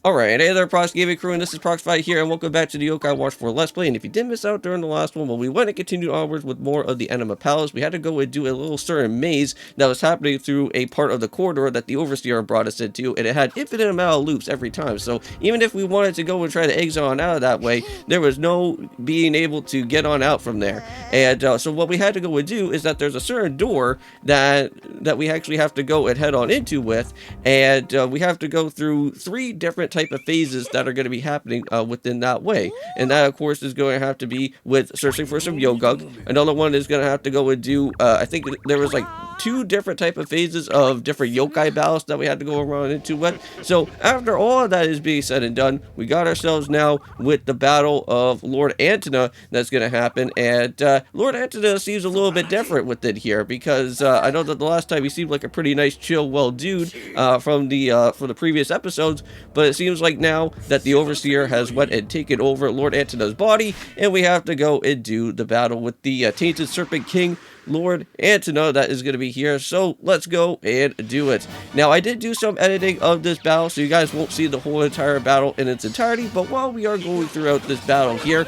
Alright, hey there, Prox Gaming Crew, and this is Proxify here, and welcome back to the Yokai Watch for Let's Play. And if you did miss out during the last one, well, we went and continued onwards with more of the Anima Palace. We had to go and do a little certain maze that was happening through a part of the corridor that the Overseer brought us into, and it had infinite amount of loops every time. So even if we wanted to go and try to exit on out of that way, there was no being able to get on out from there. And so what we had to go and do is that there's a certain door that we actually have to go and head on into with, and we have to go through 3 different type of phases that are going to be happening within that way. And that, of course, is going to have to be with searching for some Yogug. Another one is going to have to go and do, I think there was like 2 different type of phases of different yokai battles that we had to go around into with. So after all of that is being said and done, we got ourselves now with the battle of Lord Ananta that's going to happen. And Lord Ananta seems a little bit different with it here, because I know that the last time he seemed like a pretty nice, chill, well dude from the previous episodes, but it seems like now that the Overseer has went and taken over Lord Antanta's body, and we have to go and do the battle with the Tainted Serpent King, Lord Ananta, that is going to be here. So let's go and do it. Now, I did do some editing of this battle, so you guys won't see the whole entire battle in its entirety, but while we are going throughout this battle here,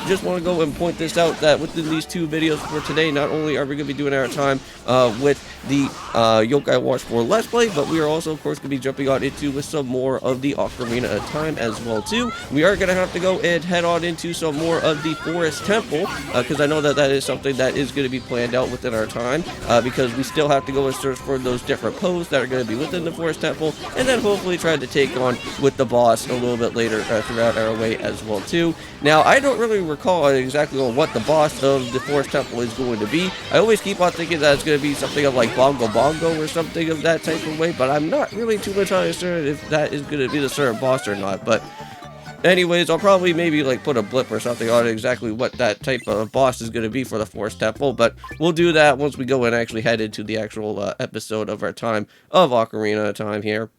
just want to go and point this out, that within these 2 videos for today, not only are we going to be doing our time with the Yokai Watch for Let's Play, but we are also, of course, going to be jumping on into with some more of the Ocarina of Time as well, too. We are going to have to go and head on into some more of the Forest Temple, because I know that that is something that is going to be planned out within our time, because we still have to go and search for those different poses that are going to be within the Forest Temple, and then hopefully try to take on with the boss a little bit later throughout our way as well, too. Now, I don't really recall exactly on what the boss of the Forest Temple is going to be. I always keep on thinking that it's going to be something of like Bongo Bongo or something of that type of way, but I'm not really too much certain if that is going to be the certain boss or not. But anyways, I'll probably maybe like put a blip or something on exactly what that type of boss is going to be for the Forest Temple, but we'll do that once we go and actually head into the actual episode of our time of Ocarina of Time here.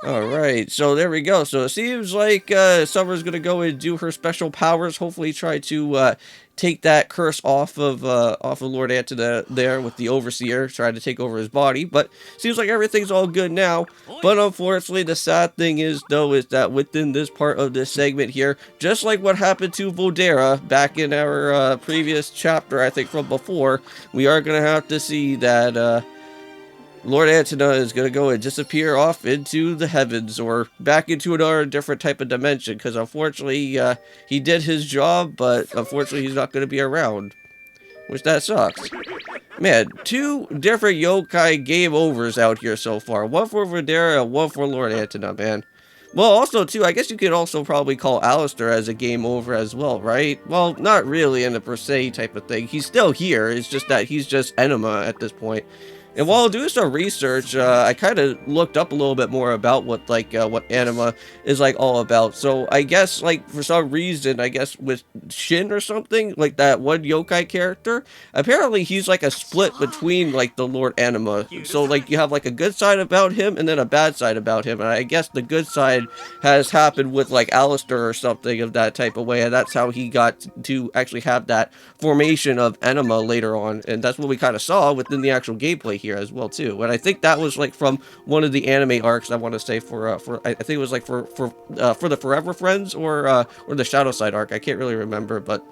Alright, so there we go. So it seems like Summer's going to go and do her special powers, hopefully try to take that curse off of Lord Ananta there with the Overseer, trying to take over his body. But seems like everything's all good now. But unfortunately, the sad thing is, though, is that within this part of this segment here, just like what happened to Vodera back in our previous chapter, I think from before, we are going to have to see that Lord Ananta is going to go and disappear off into the heavens, or back into another different type of dimension, because unfortunately he did his job, but unfortunately he's not going to be around, which that sucks. Man, 2 different yokai game overs out here so far. One for Vodera and one for Lord Ananta, man. Well, also, too, I guess you could also probably call Alistair as a game over as well, right? Well, not really in a per se type of thing. He's still here, it's just that he's just Anima at this point. And while doing some research, I kind of looked up a little bit more about what Anima is like all about. So I guess like for some reason, I guess with Shin or something, like that one yokai character, apparently he's like a split between like the Lord Anima. So like you have like a good side about him and then a bad side about him. And I guess the good side has happened with like Alistair or something of that type of way. And that's how he got to actually have that formation of Anima later on. And that's what we kind of saw within the actual gameplay here as well, too. And I think that was like from one of the anime arcs, I want to say, for I think it was like for the Forever Friends or the Shadow Side arc. I can't really remember, but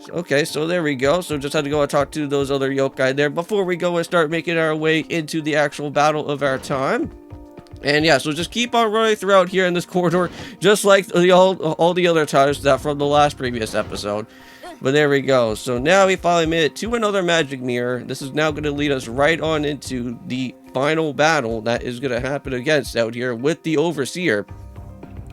okay, so there we go. So just had to go and talk to those other yokai there before we go and start making our way into the actual battle of our time. And yeah, so just keep on running throughout here in this corridor, just like all the other times that from the last previous episode. But there we go. So now we finally made it to another magic mirror. This is now going to lead us right on into the final battle that is going to happen against out here with the Overseer.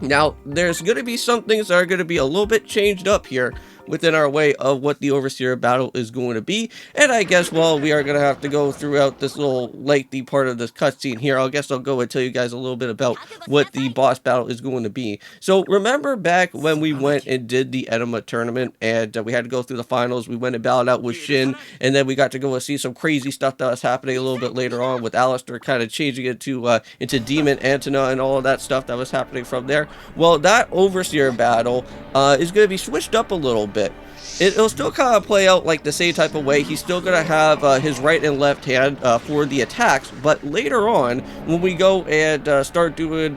Now, there's going to be some things that are going to be a little bit changed up here within our way of what the Overseer battle is going to be. And I guess, well, we are going to have to go throughout this little lengthy part of this cutscene here. I guess I'll go and tell you guys a little bit about what the boss battle is going to be. So remember back when we went and did the Anima tournament, and we had to go through the finals. We went and battled out with Shin, and then we got to go and see some crazy stuff that was happening a little bit later on with Alistair kind of changing it to into Demon Ananta and all of that stuff that was happening from there. Well, that Overseer battle is going to be switched up a little bit. bit. It'll still kind of play out like the same type of way. He's still going to have his right and left hand for the attacks, but later on, when we go and start doing,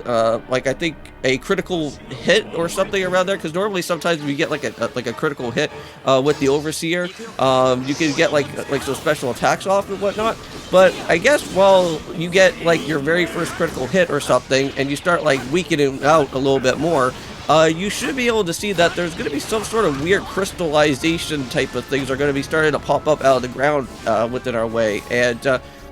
like I think a critical hit or something around there, because normally sometimes if you get like a critical hit with the Overseer, you can get like some special attacks off and whatnot. But I guess while you get like your very first critical hit or something, and you start like weakening out a little bit more, you should be able to see that there's going to be some sort of weird crystallization type of things are going to be starting to pop up out of the ground within our way. And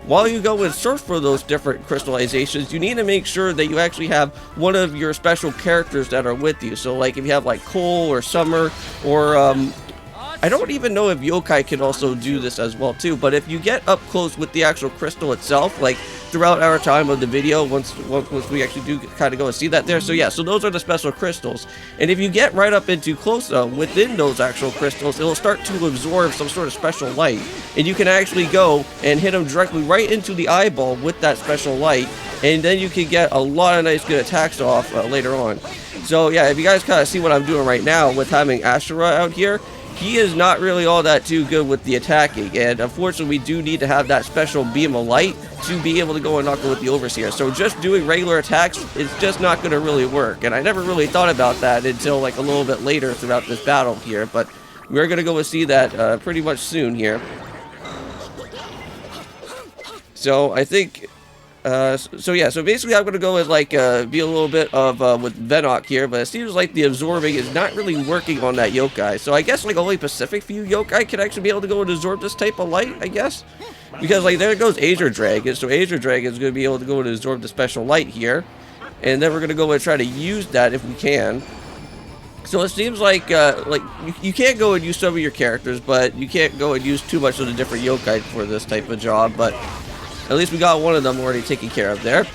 while you go and search for those different crystallizations, you need to make sure that you actually have one of your special characters that are with you. So like if you have like Cole or Summer or I don't even know if yokai can also do this as well too, but if you get up close with the actual crystal itself, like throughout our time of the video, once we actually do kind of go and see that there. So yeah, so those are the special crystals, and if you get right up into close within those actual crystals, it'll start to absorb some sort of special light, and you can actually go and hit them directly right into the eyeball with that special light, and then you can get a lot of nice good attacks off later on. So yeah, if you guys kind of see what I'm doing right now with having Ashura out here, he is not really all that too good with the attacking, and unfortunately we do need to have that special beam of light to be able to go and knock it with the Overseer. So just doing regular attacks is just not going to really work, and I never really thought about that until like a little bit later throughout this battle here, but we're going to go and see that pretty much soon here. So I think so yeah, so basically I'm going to go with like be a little bit of with Venok here, but it seems like the absorbing is not really working on that yokai. So I guess like only Pacific View yokai can actually be able to go and absorb this type of light, I guess. Because like there goes Azure Dragon, so Azure Dragon is going to be able to go and absorb the special light here. And then we're going to go and try to use that if we can. So it seems like you can't go and use some of your characters, but you can't go and use too much of the different yokai for this type of job, but at least we got one of them already taken care of there.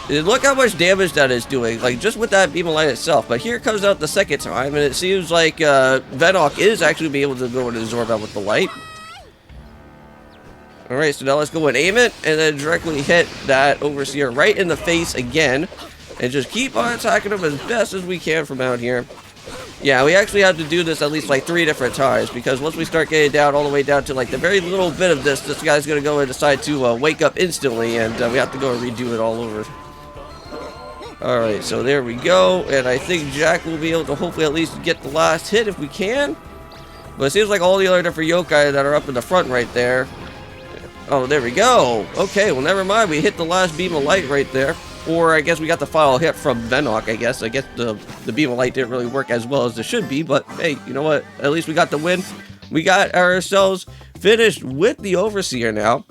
And look how much damage that is doing, like just with that beam of light itself. But here it comes out the second time, and it seems like Venok is actually be able to go and absorb that with the light. Alright, so now let's go and aim it, and then directly hit that Overseer right in the face again. And just keep on attacking him as best as we can from out here. Yeah, we actually have to do this at least like 3 different times, because once we start getting down all the way down to like the very little bit of this guy's going to go and decide to wake up instantly, and we have to go and redo it all over. Alright, so there we go, and I think Jack will be able to hopefully at least get the last hit if we can. But it seems like all the other different yokai that are up in the front right there. Oh, there we go. Okay, well never mind, we hit the last beam of light right there. Or I guess we got the final hit from Venok, I guess. I guess the beam of light didn't really work as well as it should be, but hey, you know what? At least we got the win. We got ourselves finished with the Overseer now.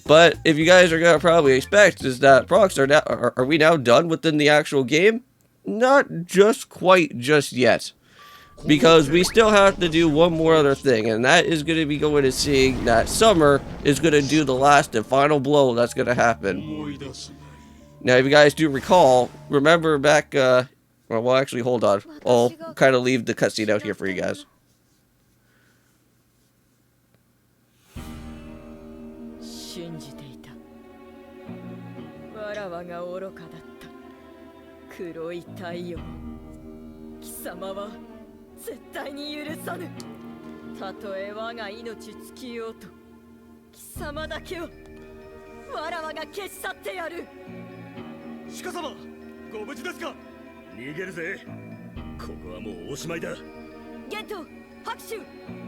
But if you guys are going to probably expect is that Prox, are we now done within the actual game? Not just quite just yet. Because we still have to do one more other thing, and that is going to be going to seeing that Summer is going to do the last and final blow that's going to happen. Now, if you guys do recall, remember back, well, actually, hold on. I'll kind of leave the cutscene out here for you guys. Shika-sama, ご無事ですか? 逃げるぜ。ここはもうおしまいだ。ゲント、拍手。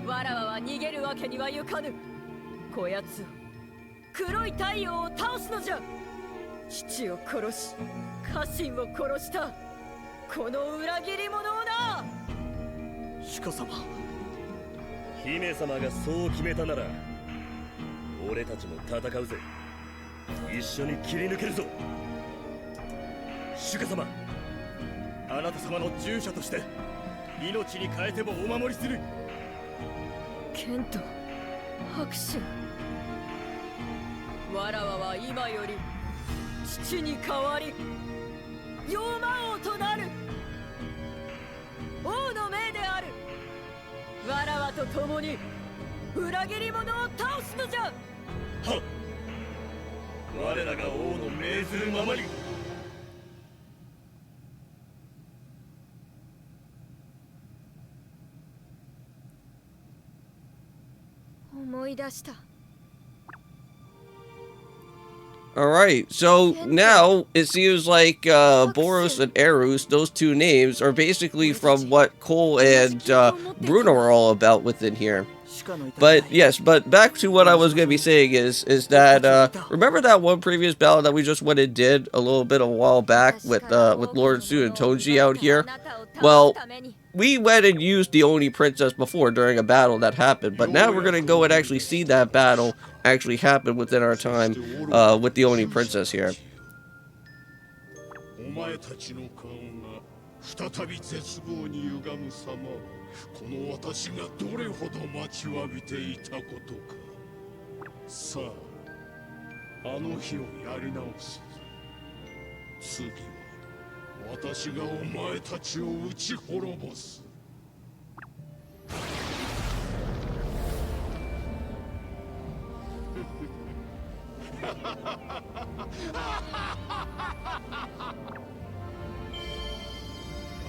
わらわは逃げるわけにはいかぬ。こやつを、黒い太陽を倒すのじゃ。父を殺し、家臣を殺した。この裏切り者をな。Shika-sama、姫様がそう決めたなら、俺たちも戦うぜ。一緒に切り抜けるぞ。シュカ様、あなた様の従者として命に変えてもお守りする。ケント、拍手。わらわは今より父に代わり妖魔王となる。王の命である。わらわと共に裏切り者を倒すのじゃ。はっ。我らが王の命ずるままに。い出した。 Alright, so now it seems like Boros and Eros, those two names, are basically from what Cole and Bruno are all about within here. But yes, but back to what I was going to be saying is that, remember that one previous battle that we just went and did a little bit a while back with Lord Su and Toji out here? Well, we went and used the Oni Princess before during a battle that happened, but now we're going to go and actually see that battle actually happen within our time with the Oni Princess here. お前たちの顔が再び絶望に歪む様、この私がどれほど待ちわびていたことか。さあ、あの日をやり直す。次は私がお前たちを打ち滅ぼす。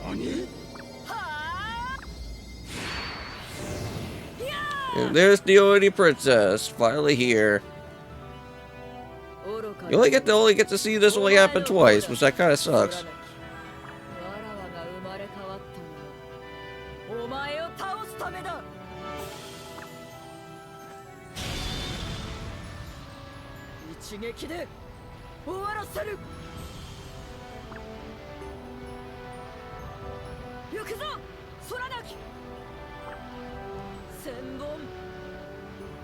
何? And there's the Oni Princess, finally here. You only get to see this only happen twice, which that kind of sucks. お前を倒すためだ。一撃で終わらせる。行くぞ、空なき千本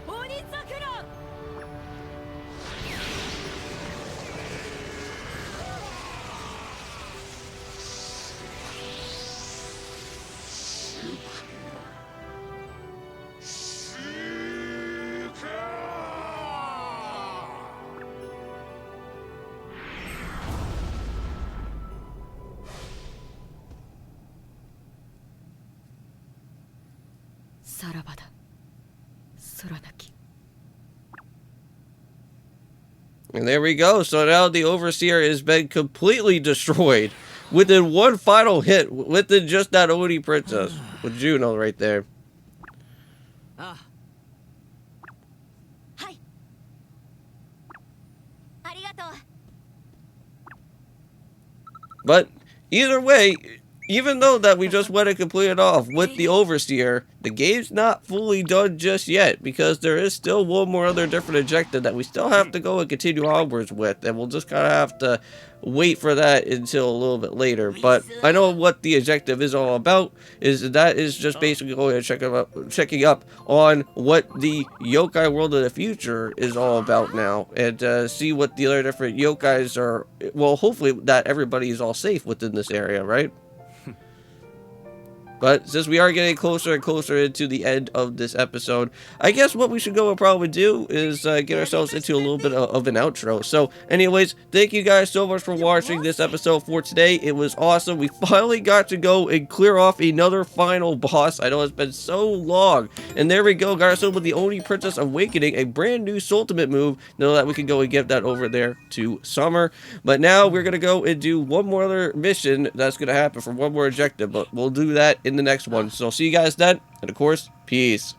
鬼桜。 さらばだ、空なき。 And there we go. So now the Overseer has been completely destroyed within one final hit, within just that Oni Princess with Juno right there. Ah. Hi. Arigato. But either way, even though that we just went and completed off with the Overseer, the game's not fully done just yet, because there is still one more other different objective that we still have to go and continue onwards with, and we'll just kind of have to wait for that until a little bit later. But I know what the objective is all about, is that is just basically going and checking up on what the yokai world of the future is all about now, and see what the other different yokais are. Well, hopefully that everybody is all safe within this area, right? But since we are getting closer and closer into the end of this episode, I guess what we should go and probably do is get ourselves into a little bit of an outro. So anyways, thank you guys so much for watching this episode for today. It was awesome. We finally got to go and clear off another final boss. I know it's been so long. And there we go, got ourselves with the Oni Princess Awakening, a brand new ultimate move. Know that we can go and give that over there to Summer. But now we're going to go and do one more other mission that's going to happen for one more objective. But we'll do that in the next one. So I'll see you guys then, and of course, peace.